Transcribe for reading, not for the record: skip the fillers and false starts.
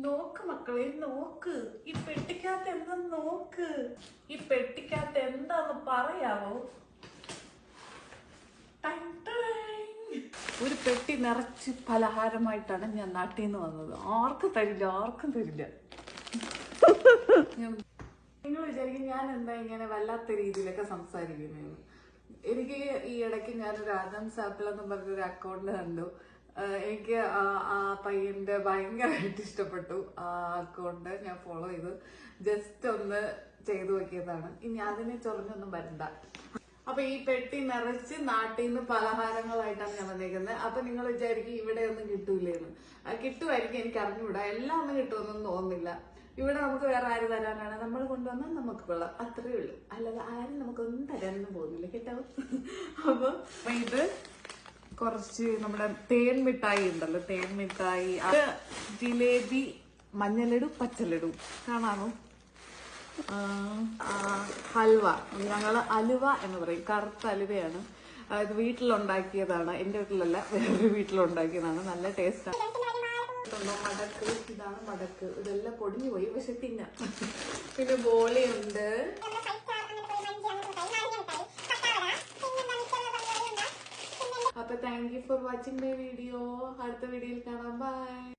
നോക്ക് മക്കളെ, നോക്ക്. ഈ പെട്ടിക്കകത്ത് എന്താ നോക്ക്. ഈ പെട്ടിക്കകത്ത് എന്താന്ന് പറയാവോ? ഒരു പെട്ടി നിറച്ച് പലഹാരമായിട്ടാണ് ഞാൻ നാട്ടിൽ നിന്ന് വന്നത്. ആർക്കും തരില്ല, ആർക്കും തരില്ല. നിങ്ങൾ വിചാരിക്കും ഞാൻ എന്താ ഇങ്ങനെ വല്ലാത്ത രീതിയിലൊക്കെ സംസാരിക്കുന്നതെന്ന്. എനിക്ക് ഈ ഇടയ്ക്ക് ഞാനൊരു ആദംസ് ആപ്പിൾ എന്ന് പറഞ്ഞൊരു അക്കൗണ്ട് കണ്ടു. എനിക്ക് ആ പയ്യന്റെ ഭയങ്കരമായിട്ട് ഇഷ്ടപ്പെട്ടു. ആ അക്കൗണ്ട് ഞാൻ ഫോളോ ചെയ്തു. ജസ്റ്റ് ഒന്ന് ചെയ്തു നോക്കിയതാണ്. ഇനി അതിനെ ചൊറിഞ്ഞൊന്നും വരണ്ട. അപ്പൊ ഈ പെട്ടി നിറച്ച് നാട്ടിൽ നിന്ന് പലഹാരങ്ങളായിട്ടാണ് ഞാൻ വന്നേക്കുന്നത്. അപ്പൊ നിങ്ങൾ വിചാരിക്കും ഇവിടെ ഒന്നും കിട്ടൂലേന്ന്. കിട്ടുമായിരിക്കും, എനിക്ക് അറിഞ്ഞുകൂടാ. എല്ലാം ഒന്നും കിട്ടുമെന്നൊന്നും തോന്നുന്നില്ല. ഇവിടെ നമുക്ക് വേറെ ആര് തരാനാണ്? നമ്മൾ കൊണ്ടുവന്നാൽ നമുക്ക് കൊള്ളാം, അത്രേ ഉള്ളൂ. അല്ലാതെ ആരും നമുക്കൊന്നും തരാനൊന്നും പോകുന്നില്ല കേട്ടോ. അപ്പൊ ഇത് കുറച്ച് നമ്മുടെ തേൻ മിഠായി ഉണ്ടല്ലോ, തേൻ മിഠായി, അത് ജിലേബി, മഞ്ഞലടു, പച്ചലടു കാണാമോ? ഹൽവ, ഞങ്ങള് അലുവ എന്ന് പറയും. കറുത്ത അലുവയാണ്. ഇത് വീട്ടിലുണ്ടാക്കിയതാണ്. എന്റെ വീട്ടിലല്ല, വേറൊരു വീട്ടിലുണ്ടാക്കിയതാണ്. നല്ല ടേസ്റ്റാണ്. മടക്ക്, ഇതാണ് മടക്ക്. ഇതെല്ലാം പൊടിഞ്ഞു പോയി, പക്ഷെ തിന്നാം. പിന്നെ ബോളിയുണ്ട്. അപ്പൊ thank you for watching my video. അടുത്ത വീഡിയോയിൽ കാണാം. ബൈ.